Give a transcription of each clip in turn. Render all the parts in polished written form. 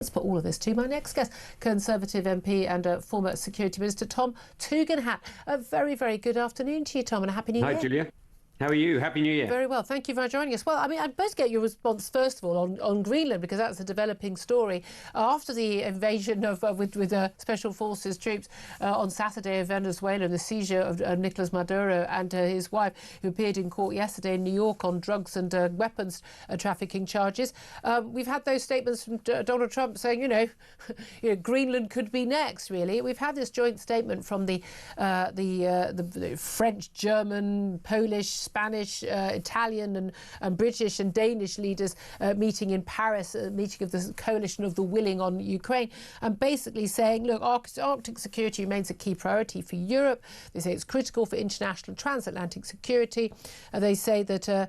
Let's put all of this to my next guest, Conservative MP and former Security Minister Tom Tugendhat. A very, very good afternoon to you, Tom, and a Happy New Year. Hi, Julia. How are you? Happy New Year. Very well. Thank you for joining us. Well, I mean, I'd best get your response, first of all, on Greenland, because that's a developing story. After the invasion of with Special Forces troops on Saturday of Venezuela, the seizure of Nicolas Maduro and his wife, who appeared in court yesterday in New York on drugs and weapons trafficking charges, we've had those statements from Donald Trump saying, you know, Greenland could be next, really. We've had this joint statement from the French, German, Polish, Spanish, Italian and British and Danish leaders meeting in Paris, a meeting of the coalition of the willing on Ukraine, and basically saying, look, Arctic security remains a key priority for Europe. They say it's critical for international transatlantic security. They say that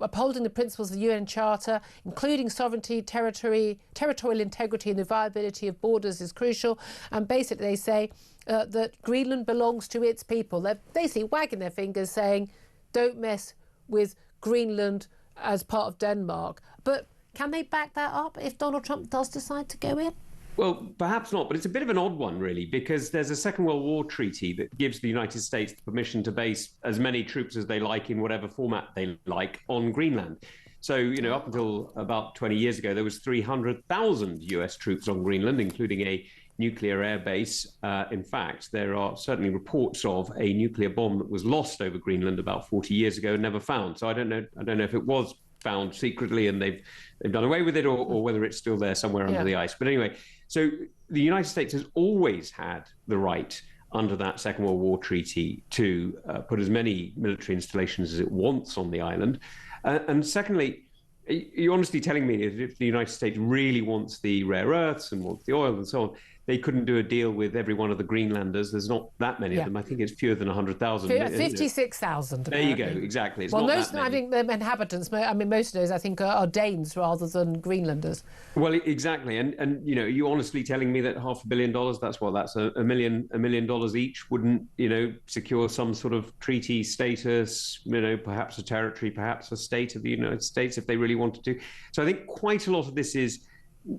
upholding the principles of the UN Charter, including sovereignty, territorial integrity and the viability of borders is crucial. And basically they say that Greenland belongs to its people. They're basically wagging their fingers saying, don't mess with Greenland as part of Denmark. But can they back that up if Donald Trump does decide to go in? Well, perhaps not, but it's a bit of an odd one, really, because there's a Second World War treaty that gives the United States the permission to base as many troops as they like in whatever format they like on Greenland. So, you know, up until about 20 years ago, there was 300,000 US troops on Greenland, including a nuclear air base. In fact, there are certainly reports of a nuclear bomb that was lost over Greenland about 40 years ago and never found. So I don't know if it was found secretly and they've done away with it, or whether it's still there somewhere under the ice. But anyway, so the United States has always had the right under that Second World War treaty to put as many military installations as it wants on the island. And secondly, you're honestly telling me that if the United States really wants the rare earths and wants the oil and so on, they couldn't do a deal with every one of the Greenlanders. There's not that many of them. I think it's fewer than 100,000. 56,000. There you go. Exactly. It's well, not most, that many. I think the inhabitants, I mean, most of those, I think, are Danes rather than Greenlanders. Well, exactly. And you know, you honestly telling me that $500 million, that's what, that's $1 million each, wouldn't, you know, secure some sort of treaty status, you know, perhaps a territory, perhaps a state of the United States if they really wanted to. So I think quite a lot of this is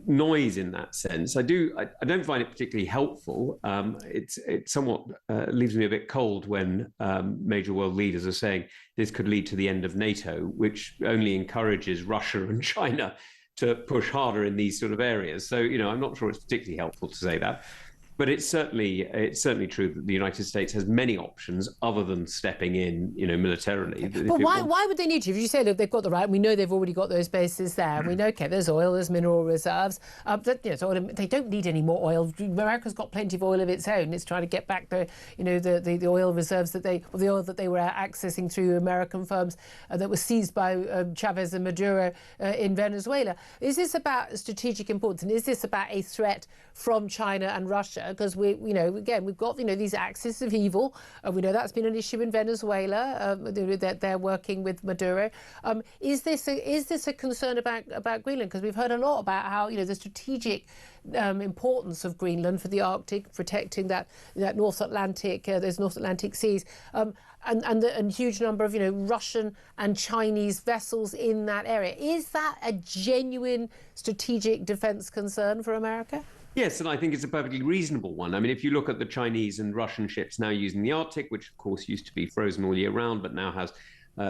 noise in that sense. I don't find it particularly helpful. It somewhat leaves me a bit cold when major world leaders are saying this could lead to the end of NATO, which only encourages Russia and China to push harder in these sort of areas. So, you know, I'm not sure it's particularly helpful to say that. But it's certainly true that the United States has many options other than stepping in, you know, militarily. Okay. But why would they need to? If you say, look, they've got the right, we know they've already got those bases there. And we know, okay, there's oil, there's mineral reserves. But, you know, so they don't need any more oil. America's got plenty of oil of its own. It's trying to get back the, you know, the oil reserves that the oil that they were accessing through American firms that were seized by Chavez and Maduro in Venezuela. Is this about strategic importance? And is this about a threat from China and Russia? Because we, you know, again, we've got, you know, these axes of evil. We know that's been an issue in Venezuela. That they're working with Maduro. Is this a concern about Greenland? Because we've heard a lot about how, you know, the strategic importance of Greenland for the Arctic, protecting that North Atlantic, those North Atlantic seas, and huge number of, you know, Russian and Chinese vessels in that area. Is that a genuine strategic defence concern for America? Yes, and I think it's a perfectly reasonable one. I mean, if you look at the Chinese and Russian ships now using the Arctic, which of course used to be frozen all year round, but now has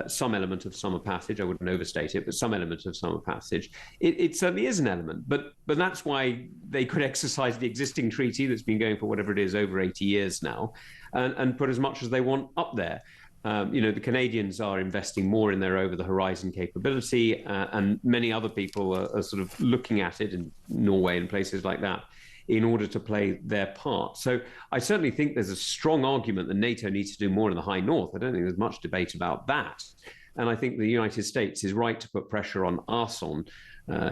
some element of summer passage. I wouldn't overstate it, but some element of summer passage. It certainly is an element, but that's why they could exercise the existing treaty that's been going for whatever it is, over 80 years now, and put as much as they want up there. You know, the Canadians are investing more in their over-the-horizon capability, and many other people are sort of looking at it in Norway and places like that in order to play their part. So I certainly think there's a strong argument that NATO needs to do more in the high north. I don't think there's much debate about that. And I think the United States is right to put pressure on us, on,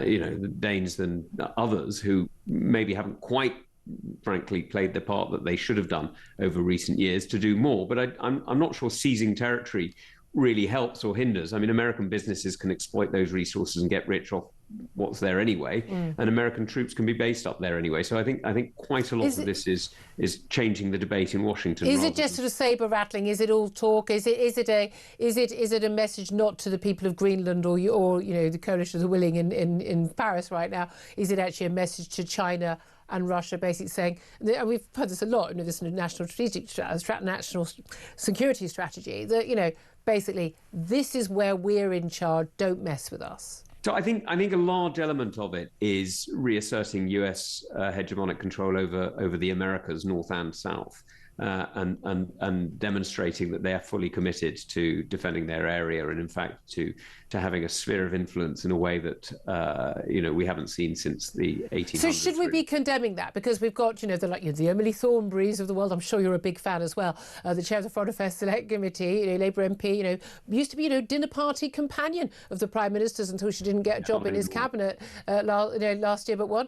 you know, the Danes and others who maybe haven't quite, frankly, played the part that they should have done over recent years, to do more. But I'm not sure seizing territory really helps or hinders. I mean, American businesses can exploit those resources and get rich off what's there anyway, and American troops can be based up there anyway. So I think quite a lot of this is changing the debate in Washington. Is it just sort of saber rattling? Is it all talk? Is it a message not to the people of Greenland or the coalition of the willing in Paris right now? Is it actually a message to China and Russia, basically saying, and we've heard this a lot, this national national security strategy, that basically this is where we're in charge. Don't mess with us. So I think a large element of it is reasserting US hegemonic control over the Americas, North and South, and demonstrating that they are fully committed to defending their area and, in fact, to having a sphere of influence in a way that we haven't seen since the 1800s. So should we be condemning that? Because we've got the Emily Thornberrys of the world. I'm sure you're a big fan as well. The chair of the Foreign Affairs Select Committee, Labour MP, used to be dinner party companion of the Prime Minister's until she didn't get a job in his cabinet last year, but one.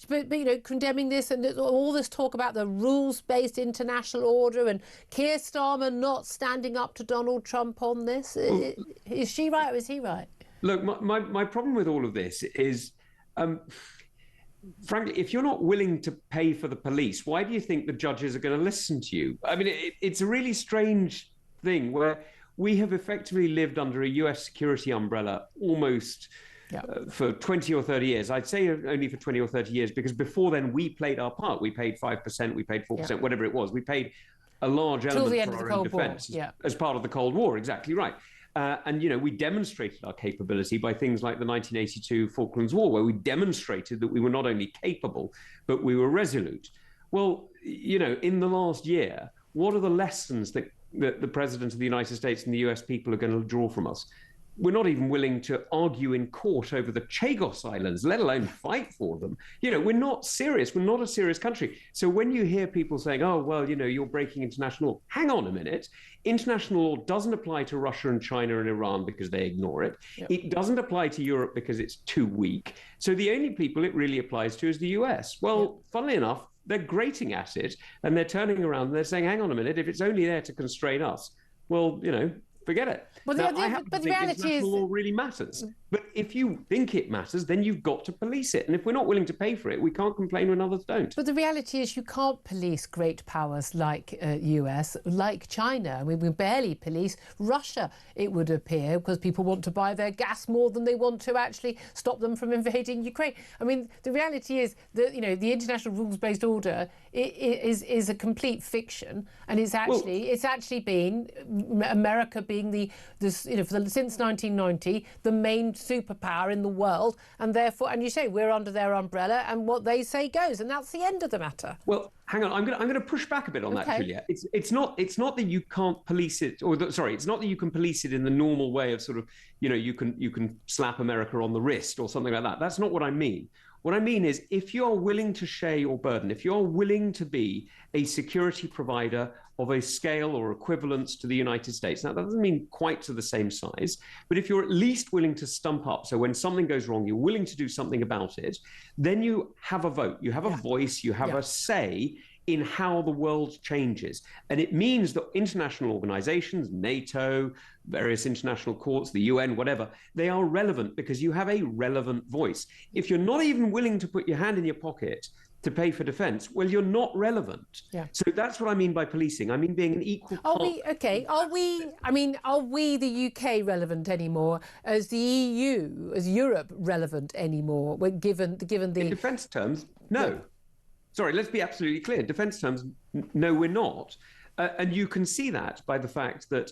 But condemning this and all this talk about the rules-based international order and Keir Starmer not standing up to Donald Trump on this. Is she right or is he right? Look, my problem with all of this is, frankly, if you're not willing to pay for the police, why do you think the judges are going to listen to you? I mean, it's a really strange thing where we have effectively lived under a US security umbrella almost for 20 or 30 years. I'd say only for 20 or 30 years, because before then we played our part. We paid 5%, we paid 4%, whatever it was. We paid a large element for our own defense as part of the Cold War. Exactly right. And, we demonstrated our capability by things like the 1982 Falklands War, where we demonstrated that we were not only capable, but we were resolute. Well, in the last year, what are the lessons that the President of the United States and the US people are going to draw from us? We're not even willing to argue in court over the Chagos Islands, let alone fight for them. We're not serious. We're not a serious country. So when you hear people saying, oh, well, you're breaking international law, hang on a minute. International law doesn't apply to Russia and China and Iran because they ignore it. Yep. It doesn't apply to Europe because it's too weak. So the only people it really applies to is the US. Well, funnily enough, they're grating at it and they're turning around and they're saying, hang on a minute, if it's only there to constrain us, well, forget it. Well, but the reality is law really matters. But if you think it matters, then you've got to police it. And if we're not willing to pay for it, we can't complain when others don't. But the reality is you can't police great powers like US, like China. I mean, we barely police Russia, it would appear, because people want to buy their gas more than they want to actually stop them from invading Ukraine. I mean, the reality is that, the international rules-based order is a complete fiction, and it's actually been America being since 1990 the main superpower in the world, and therefore, and you say we're under their umbrella, and what they say goes, and that's the end of the matter. Well, hang on, I'm going to push back a bit on that, Julia. It's not that you can't police it, it's not that you can police it in the normal way of sort of, you can slap America on the wrist or something like that. That's not what I mean. What I mean is, if you're willing to share your burden, if you're willing to be a security provider of a scale or equivalence to the United States, now that doesn't mean quite to the same size, but if you're at least willing to stump up, so when something goes wrong, you're willing to do something about it, then you have a vote, you have a voice, you have a say in how the world changes. And it means that international organizations, NATO, various international courts, the UN, whatever, they are relevant because you have a relevant voice. If you're not even willing to put your hand in your pocket to pay for defense, well, you're not relevant. Yeah. So that's what I mean by policing. I mean being an equal part. Are we the UK relevant anymore? Is the EU, is Europe relevant anymore? Given the in defense terms, no. Sorry, let's be absolutely clear. In defense terms, no, we're not. And you can see that by the fact that,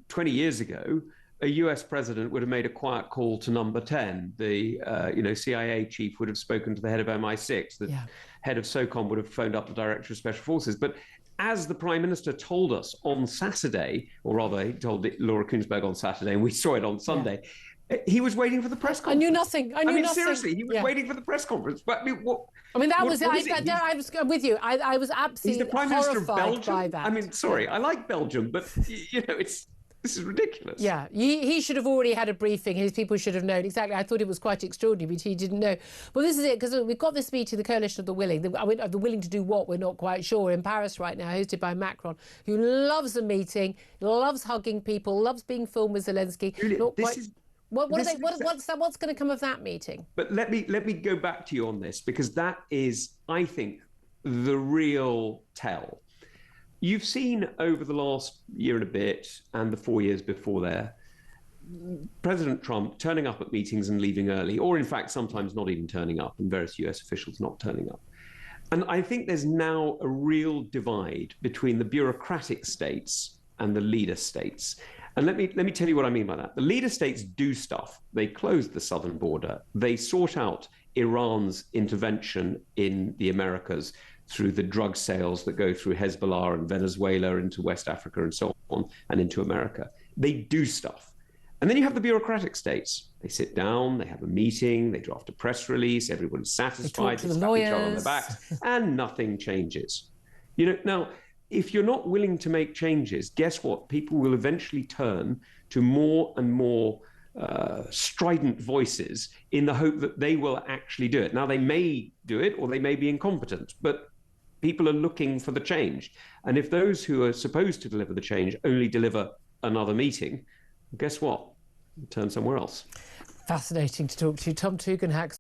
20 years ago, a US president would have made a quiet call to number 10. The CIA chief would have spoken to the head of MI6. The head of SOCOM would have phoned up the director of Special Forces. But as the Prime Minister told us on Saturday, or rather he told Laura Kuenssberg on Saturday, and we saw it on Sunday, he was waiting for the press conference. I knew nothing. I mean, seriously, he was waiting for the press conference. But I was with you. I was absolutely horrified by that. I mean, sorry, I like Belgium, but, it's... This is ridiculous. Yeah, he should have already had a briefing. His people should have known. Exactly. I thought it was quite extraordinary, but he didn't know. Well, this is it, because we've got this meeting, the Coalition of the Willing. The willing to do what, we're not quite sure, in Paris right now, hosted by Macron, who loves a meeting, loves hugging people, loves being filmed with Zelensky. Julia, What's going to come of that meeting? But let me go back to you on this, because that is, I think, the real tell. You've seen over the last year and a bit, and the 4 years before there, President Trump turning up at meetings and leaving early, or in fact, sometimes not even turning up, and various US officials not turning up. And I think there's now a real divide between the bureaucratic states and the leader states. And let me tell you what I mean by that. The leader states do stuff. They closed the southern border. They sort out Iran's intervention in the Americas through the drug sales that go through Hezbollah and Venezuela into West Africa and so on, and into America. They do stuff. And then you have the bureaucratic states. They sit down, they have a meeting, they draft a press release, everyone's satisfied, they slap each other on the back, and nothing changes. Now, if you're not willing to make changes, guess what? People will eventually turn to more and more strident voices in the hope that they will actually do it. Now, they may do it or they may be incompetent, but people are looking for the change. And if those who are supposed to deliver the change only deliver another meeting, guess what? Turn somewhere else. Fascinating to talk to. Tom Tugendhat.